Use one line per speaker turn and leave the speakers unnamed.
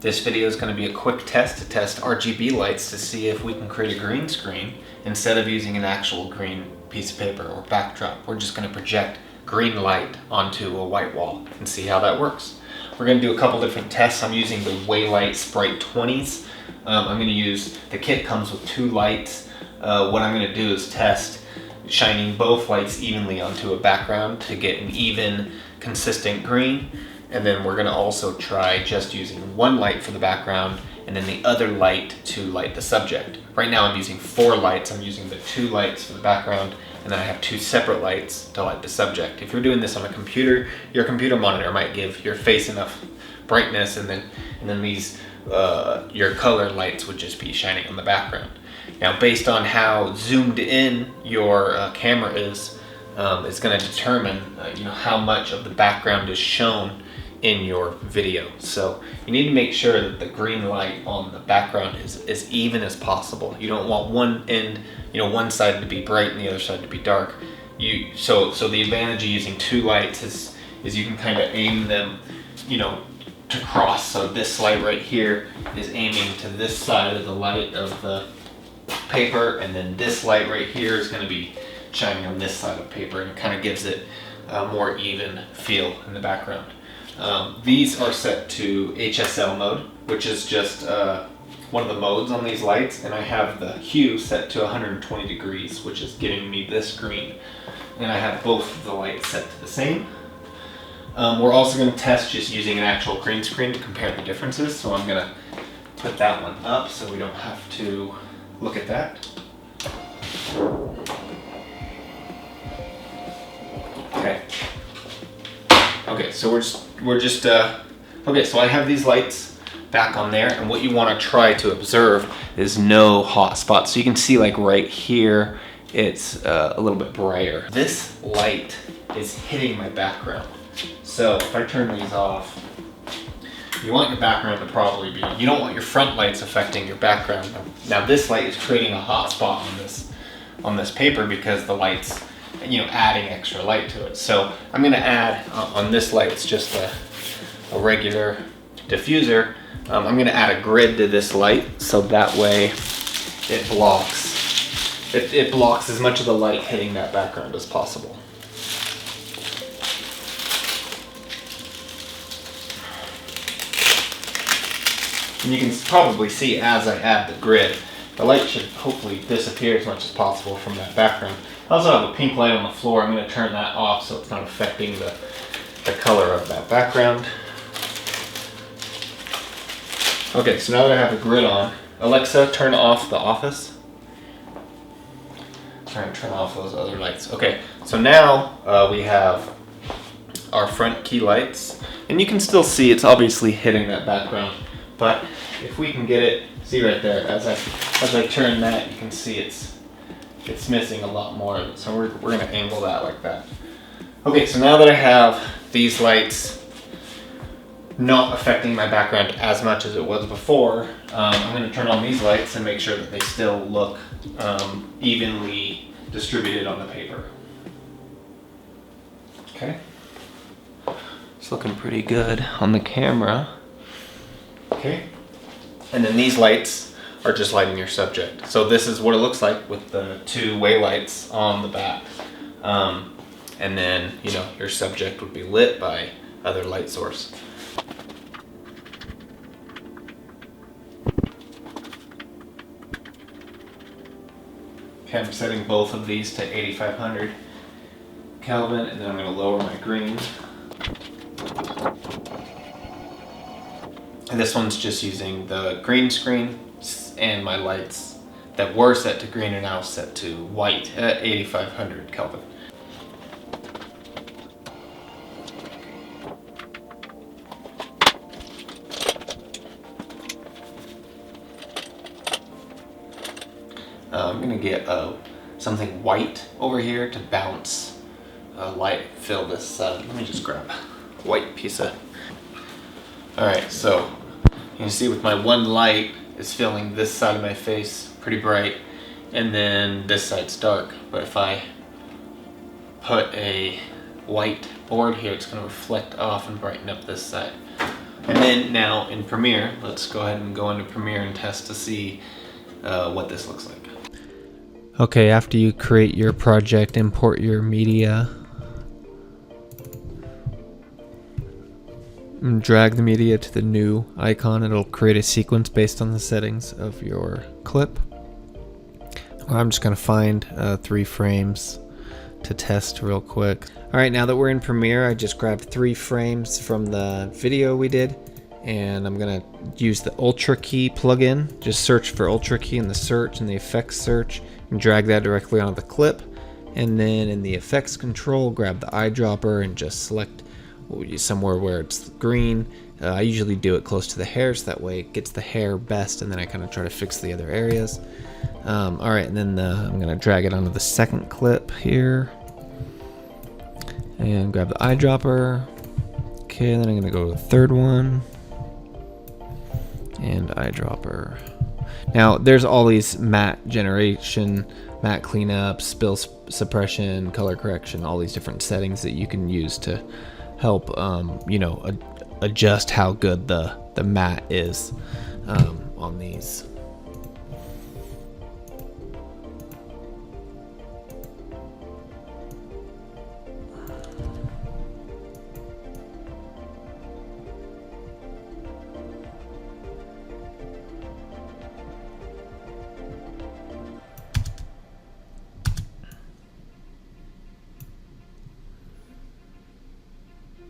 This video is going to be a quick test to test RGB lights to see if we can create a green screen instead of using an actual green piece of paper or backdrop. We're just going to project green light onto a white wall and see how that works. We're going to do a couple different tests. I'm using the Weeylite Sprite 20s. I'm going to use, the kit comes with 2 lights. What I'm going to do is test shining both lights evenly onto a background to get an even, consistent green. And then we're going to also try just using one light for the background and then the other light to light the subject. Right now I'm using 4 lights. I'm using the 2 lights for the background and then I have 2 separate lights to light the subject. If you're doing this on a computer, your computer monitor might give your face enough brightness and then these your color lights would just be shining on the background. Now based on how zoomed in your camera is, it's going to determine how much of the background is shown in your video. So you need to make sure that the green light on the background is as even as possible. You don't want one end, one side to be bright and the other side to be dark. So the advantage of using 2 lights is you can kind of aim them, to cross. So this light right here is aiming to this side of the light of the paper, and then this light right here is going to be shining on this side of paper, and it kind of gives it a more even feel in the background. These are set to HSL mode, which is just one of the modes on these lights, and I have the hue set to 120 degrees, which is getting me this green. And I have both of the lights set to the same. We're also going to test just using an actual green screen to compare the differences, so I'm going to put that one up so we don't have to look at that. Okay, so so I have these lights back on there, and what you want to try to observe is no hot spots. So you can see like right here, it's a little bit brighter. This light is hitting my background. So if I turn these off, you want your background to probably be, you don't want your front lights affecting your background. Now this light is creating a hot spot on this paper because the light's adding extra light to it. So I'm going to add on this light, it's just a regular diffuser. I'm going to add a grid to this light so that way it blocks as much of the light hitting that background as possible. And you can probably see as I add the grid, the light should hopefully disappear as much as possible from that background. I also have a pink light on the floor. I'm going to turn that off so it's not affecting the color of that background. Okay, so now that I have the grid on, Alexa, turn off the office. Try and turn off those other lights. Okay, so now we have our front key lights, and you can still see it's obviously hitting that background. But if we can get it, see right there, as I turn that, you can see it's missing a lot more. So we're going to angle that like that. Okay, so now that I have these lights not affecting my background as much as it was before, I'm going to turn on these lights and make sure that they still look evenly distributed on the paper. Okay, it's looking pretty good on the camera. Okay, and then these lights are just lighting your subject. So this is what it looks like with the 2 Weeylite on the back. And then, your subject would be lit by other light source. Okay, I'm setting both of these to 8500 Kelvin, and then I'm going to lower my green. And this one's just using the green screen, and my lights that were set to green are now set to white at 8500 Kelvin. I'm going to get something white over here to bounce light, fill this. Let me just grab a white piece of... Alright, so you can see with my one light is filling this side of my face pretty bright, and then this side's dark. But if I put a white board here, it's going to reflect off and brighten up this side. And then now in Premiere, let's go ahead and go into Premiere and test to see what this looks like. Okay, after you create your project, import your media. And drag the media to the new icon. It'll create a sequence based on the settings of your clip. I'm just gonna find 3 frames to test real quick. All right, now that we're in Premiere, I just grabbed 3 frames from the video we did, and I'm gonna use the Ultra Key plugin. Just search for Ultra Key in the search and the effects search, and drag that directly onto the clip. And then in the effects control, grab the eyedropper and just select somewhere where it's green. I usually do it close to the hair, so that way it gets the hair best, and then I kind of try to fix the other areas. All right, and then I'm gonna drag it onto the second clip here, and grab the eyedropper. Okay, and then I'm gonna go to the third one, and eyedropper. Now there's all these matte generation, matte cleanup, spill suppression, color correction, all these different settings that you can use to help adjust how good the matte is on these.